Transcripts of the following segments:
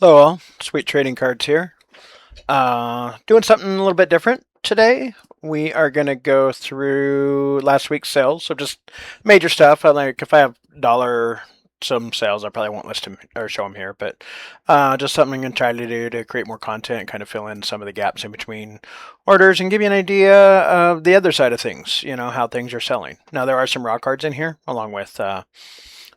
Hello all, Sweet Trading Cards here. Doing something a little bit different today. We are going to go through last week's sales, so just major stuff. Like if I have dollar some sales, I probably won't list them or show them here, but just something I'm going to try to do to create more content and kind of fill in some of the gaps in between orders and give you an idea of the other side of things, you know, how things are selling. Now, there are some raw cards in here along with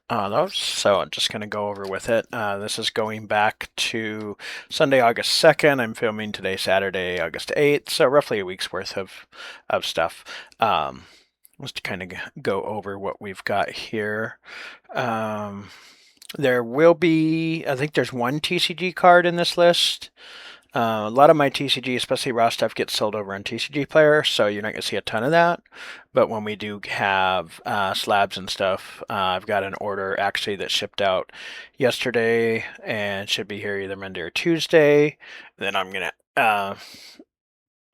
those. So I'm just going to go over with it. This is going back to Sunday, August 2nd. I'm filming today, Saturday, August 8th. So roughly a week's worth of stuff. Just to kind of go over what we've got here. There will be, I think there's one TCG card in this list. A lot of my TCG, especially raw stuff, gets sold over on TCG Player, so you're not going to see a ton of that. But when we do have slabs and stuff, I've got an order actually that shipped out yesterday and should be here either Monday or Tuesday. Then I'm going to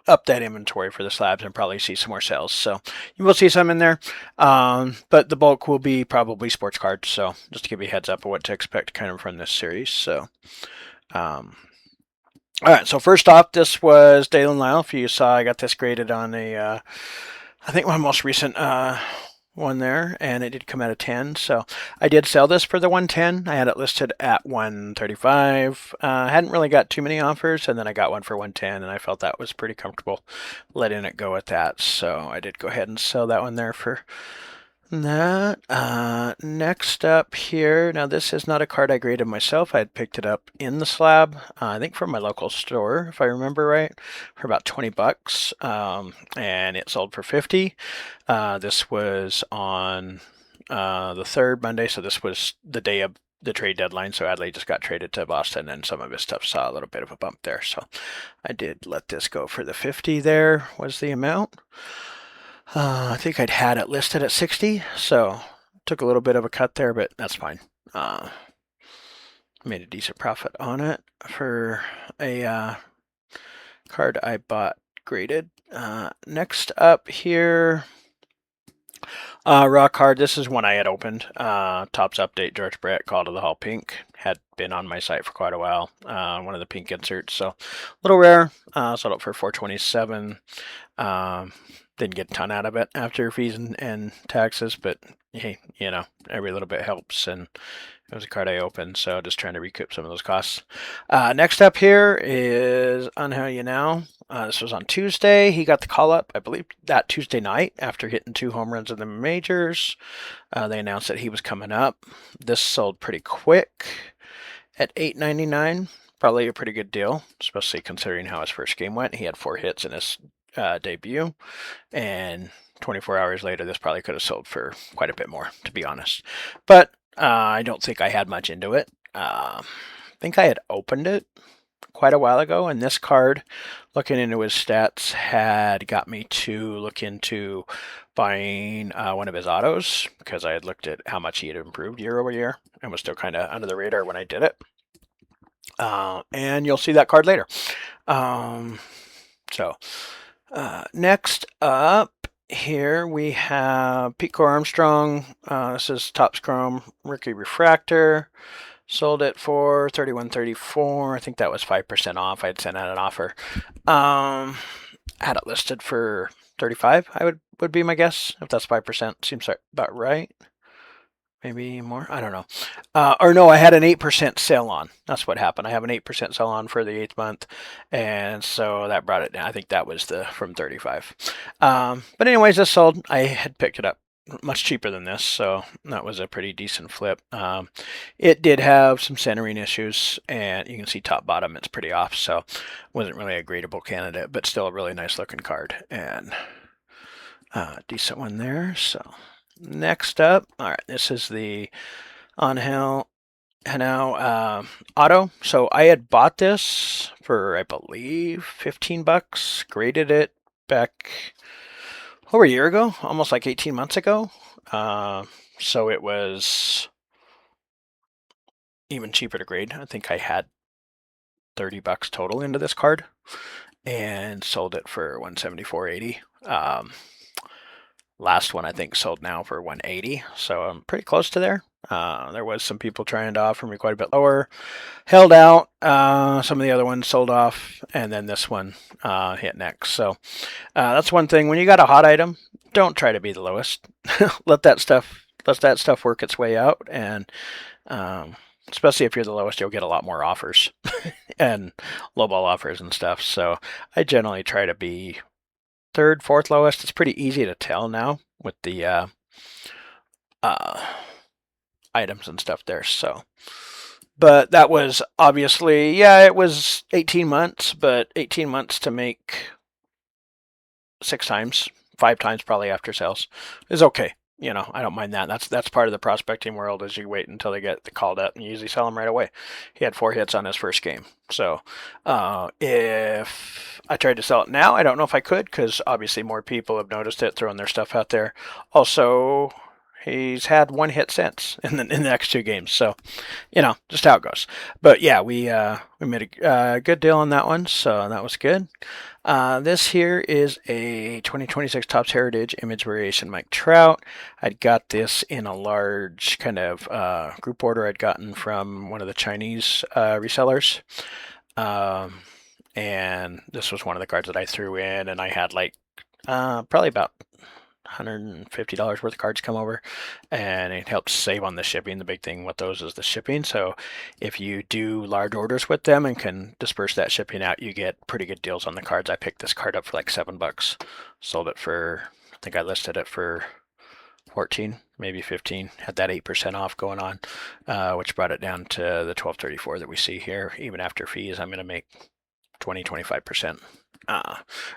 up that inventory for the slabs and probably see some more sales. So you will see some in there, but the bulk will be probably sports cards. So just to give you a heads up of what to expect kind of from this series. So. All right, so first off, this was Dalen Lyle. If you saw, I got this graded on I think my most recent one there, and it did come out of 10. So I did sell this for the 110. I had it listed at 135. Hadn't really got too many offers, and then I got one for 110, and I felt that was pretty comfortable letting it go at that. So I did go ahead and sell that one there for that. Next up here, now this is not a card I graded myself. I had picked it up in the slab, I think from my local store, if I remember right, for about 20 bucks, and it sold for 50. This was on the third Monday, so this was the day of the trade deadline, so Adley just got traded to Boston, and some of his stuff saw a little bit of a bump there, so I did let this go for the 50 there, was the amount. I think I'd had it listed at 60, so took a little bit of a cut there, but that's fine. Made a decent profit on it for a card I bought graded. Next up here, raw card. This is one I had opened. Topps Update, George Brett, Call to the Hall Pink. Had been on my site for quite a while. One of the pink inserts, so a little rare. Sold it for $427. Didn't get a ton out of it after fees and taxes, but hey, you know, every little bit helps, and it was a card I opened, so just trying to recoup some of those costs. Next up here is Angel Genao. This was on Tuesday. He got the call up, I believe, that Tuesday night after hitting 2 home runs in the majors. They announced that he was coming up. This sold pretty quick at $8.99. Probably a pretty good deal, especially considering how his first game went. He had 4 hits in his debut, and 24 hours later this probably could have sold for quite a bit more, to be honest, but I don't think I had much into it. I think I had opened it quite a while ago, and this card, looking into his stats, had got me to look into buying one of his autos, because I had looked at how much he had improved year over year and was still kind of under the radar when I did it. And you'll see that card later. Next up here we have Pico Armstrong. This is Topps Chrome Rookie Refractor. Sold it for $31.34. I think that was 5% off. I'd sent out an offer. Had it listed for 35. I would be my guess. If that's 5%, seems like about right. Maybe more. I don't know. Or no, I had an 8% sale on. That's what happened. I have an 8% sale on for the 8th month, and so that brought it down. I think that was the from 35. But anyways, this sold. I had picked it up much cheaper than this, so that was a pretty decent flip. It did have some centering issues, and you can see top bottom it's pretty off, so wasn't really a gradable candidate, but still a really nice looking card and decent one there. So next up, all right, this is the Angel Genao auto. So I had bought this for, I believe, 15 bucks, graded it back over a year ago, almost like 18 months ago. So it was even cheaper to grade. I think I had 30 bucks total into this card and sold it for $174.80. Last one I think sold now for 180, so I'm pretty close to there. There was some people trying to offer me quite a bit lower, held out. Some of the other ones sold off, and then this one hit next. So that's one thing. When you got a hot item, don't try to be the lowest. let that stuff work its way out, and especially if you're the lowest, you'll get a lot more offers and lowball offers and stuff. So I generally try to be third, fourth lowest. It's pretty easy to tell now with the items and stuff there. So, but that was obviously, yeah, it was 18 months, but 18 months to make 6 times, 5 times probably after sales is okay. You know, I don't mind that. That's part of the prospecting world, is you wait until they get called up and you usually sell them right away. He had 4 hits on his first game. So if I tried to sell it now, I don't know if I could, because obviously more people have noticed it, throwing their stuff out there. Also, he's had 1 hit since in the next 2 games. So, you know, just how it goes. But yeah, we made a good deal on that one. So that was good. This here is a 2026 Topps Heritage Image Variation Mike Trout. I'd got this in a large kind of group order I'd gotten from one of the Chinese resellers. And this was one of the cards that I threw in, and I had like probably about $150 worth of cards come over, and it helps save on the shipping. The big thing with those is the shipping. So if you do large orders with them and can disperse that shipping out, you get pretty good deals on the cards. I picked this card up for like $7, sold it for, I think I listed it for 14, maybe 15, had that 8% off going on, which brought it down to the 1234 that we see here. Even after fees, I'm going to make 20-25%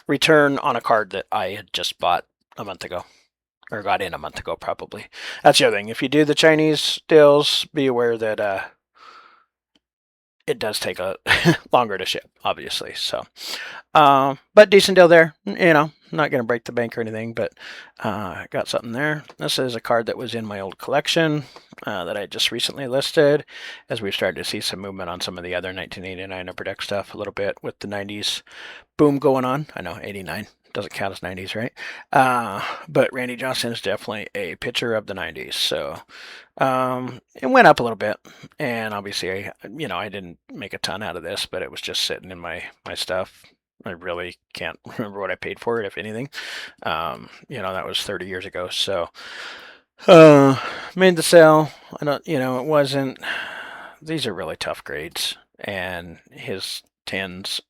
return on a card that I had just bought a month ago, or got in a month ago probably. That's the other thing. If you do the Chinese deals, be aware that it does take a longer to ship, obviously. So, but decent deal there. You know, not going to break the bank or anything, but got something there. This is a card that was in my old collection that I just recently listed, as we've started to see some movement on some of the other 1989 Upper Deck stuff a little bit with the 90s boom going on. I know 89 doesn't count as 90s, right? But Randy Johnson is definitely a pitcher of the 90s. So it went up a little bit, and obviously, I didn't make a ton out of this, but it was just sitting in my stuff. I really can't remember what I paid for it, if anything. That was 30 years ago. So made the sale. I don't, it wasn't. These are really tough grades, and his 10s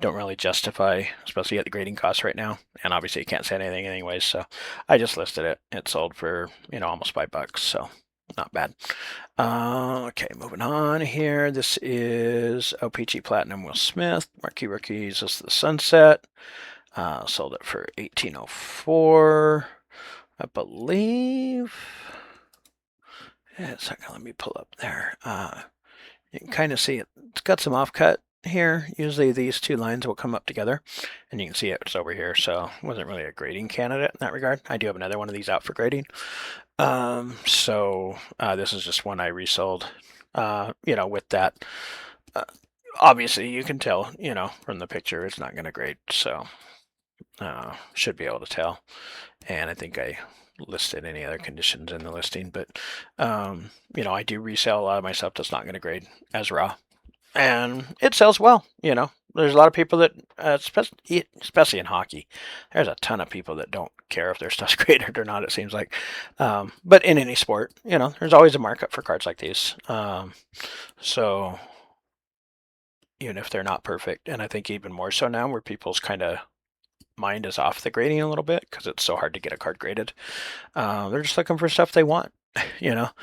don't really justify, especially at the grading costs right now. And obviously you can't say anything anyways, so I just listed it. It sold for, almost $5, so not bad. Okay, moving on here. This is OPG Platinum Will Smith. Marquee Rookies. This is the Sunset. Sold it for $18.04, I believe. Yeah, a second, let me pull up there. You can kind of see it. It's got some offcut here. Usually these 2 lines will come up together, and you can see it's over here, so it wasn't really a grading candidate in that regard. I do have another one of these out for grading. This is just one I resold, with that. Obviously you can tell, from the picture it's not going to grade, so should be able to tell. And I think I listed any other conditions in the listing, but I do resell a lot of my stuff that's not going to grade as raw, and it sells well. There's a lot of people that especially in hockey, there's a ton of people that don't care if their stuff's graded or not, it seems like. But in any sport, there's always a markup for cards like these. So even if they're not perfect, and I think even more so now, where people's kind of mind is off the grading a little bit because it's so hard to get a card graded. They're just looking for stuff they want, in a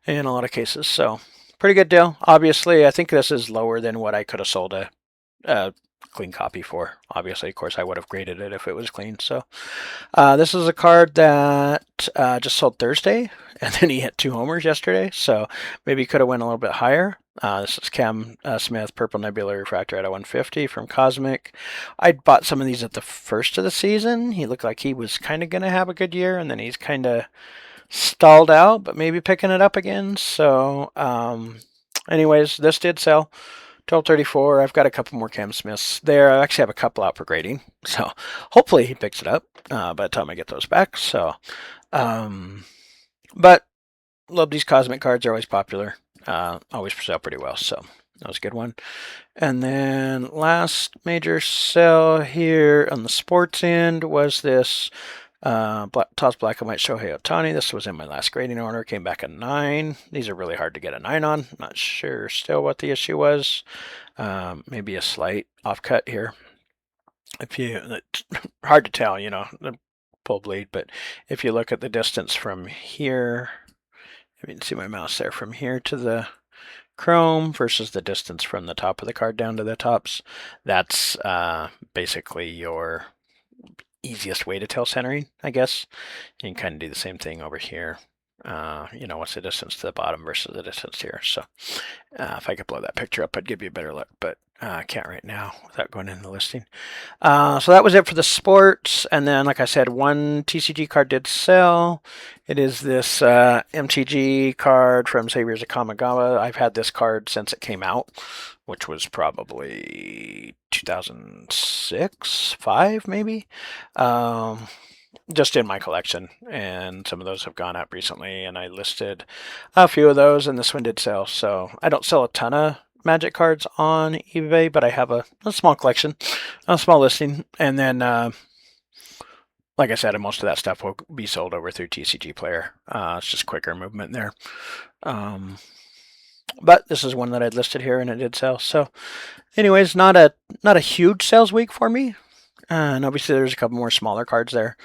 lot of cases. So pretty good deal. Obviously, I think this is lower than what I could have sold a clean copy for. Obviously, of course, I would have graded it if it was clean. So this is a card that just sold Thursday, and then he hit 2 homers yesterday. So maybe he could have went a little bit higher. This is Cam Smith, Purple Nebula Refractor out of 150 from Cosmic. I bought some of these at the first of the season. He looked like he was kind of going to have a good year, and then he's kind of stalled out, but maybe picking it up again. So anyways, this did sell. 1234. I've got a couple more Cam Smiths there. I actually have a couple out for grading, so hopefully he picks it up by the time I get those back. So, but love these cosmic cards. They're always popular. Always sell pretty well. So that was a good one. And then last major sell here on the sports end was this Toss Black and White Shohei Ohtani. This was in my last grading order. Came back a 9. These are really hard to get a 9 on. Not sure still what the issue was. Maybe a slight offcut here. It's hard to tell, you know, the pull bleed, but if you look at the distance from here, you can see my mouse there, from here to the chrome versus the distance from the top of the card down to the tops, that's basically your easiest way to tell centering, I guess. You can kind of do the same thing over here. You know, what's the distance to the bottom versus the distance here. So if I could blow that picture up, I'd give you a better look, but I can't right now without going in the listing. So that was it for the sports. And then, like I said, one TCG card did sell. It is this MTG card from Saviors of Kamigawa. I've had this card since it came out, which was probably 2006, 5 maybe. Just in my collection, and some of those have gone up recently, and I listed a few of those, and this one did sell. So I don't sell a ton of Magic cards on eBay, but I have a small collection, a small listing, and then like I said, most of that stuff will be sold over through TCG Player. It's just quicker movement there. But this is one that I'd listed here, and it did sell. So anyways, not a huge sales week for me. And obviously there's a couple more smaller cards there,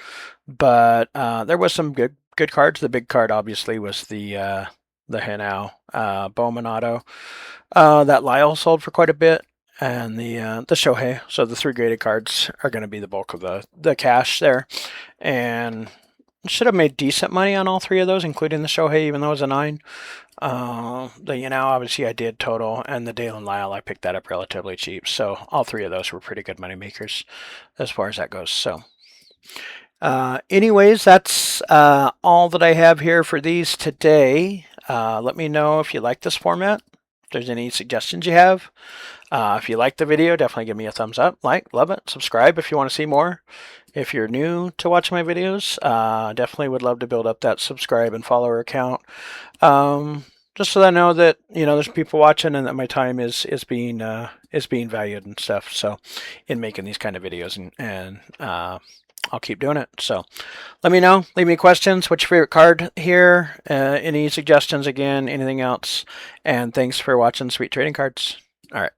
but there was some good cards. The big card obviously was the Genao Bowman auto that Lyle sold for quite a bit, and the Shohei. So the 3 graded cards are going to be the bulk of the cash there, and should have made decent money on all 3 of those, including the Shohei, even though it was a 9. Obviously I did total, and the Dalen Lyle, I picked that up relatively cheap. So all 3 of those were pretty good money makers as far as that goes. So anyways, that's all that I have here for these today. Let me know if you like this format, if there's any suggestions you have. If you like the video, definitely give me a thumbs up, like, love it, subscribe if you want to see more. If you're new to watching my videos, definitely would love to build up that subscribe and follower account. Just so that I know that, you know, there's people watching and that my time is being valued and stuff. So in making these kind of videos, and I'll keep doing it. So let me know, leave me questions. What's your favorite card here? Any suggestions again, anything else? And thanks for watching Sweet Trading Cards. All right.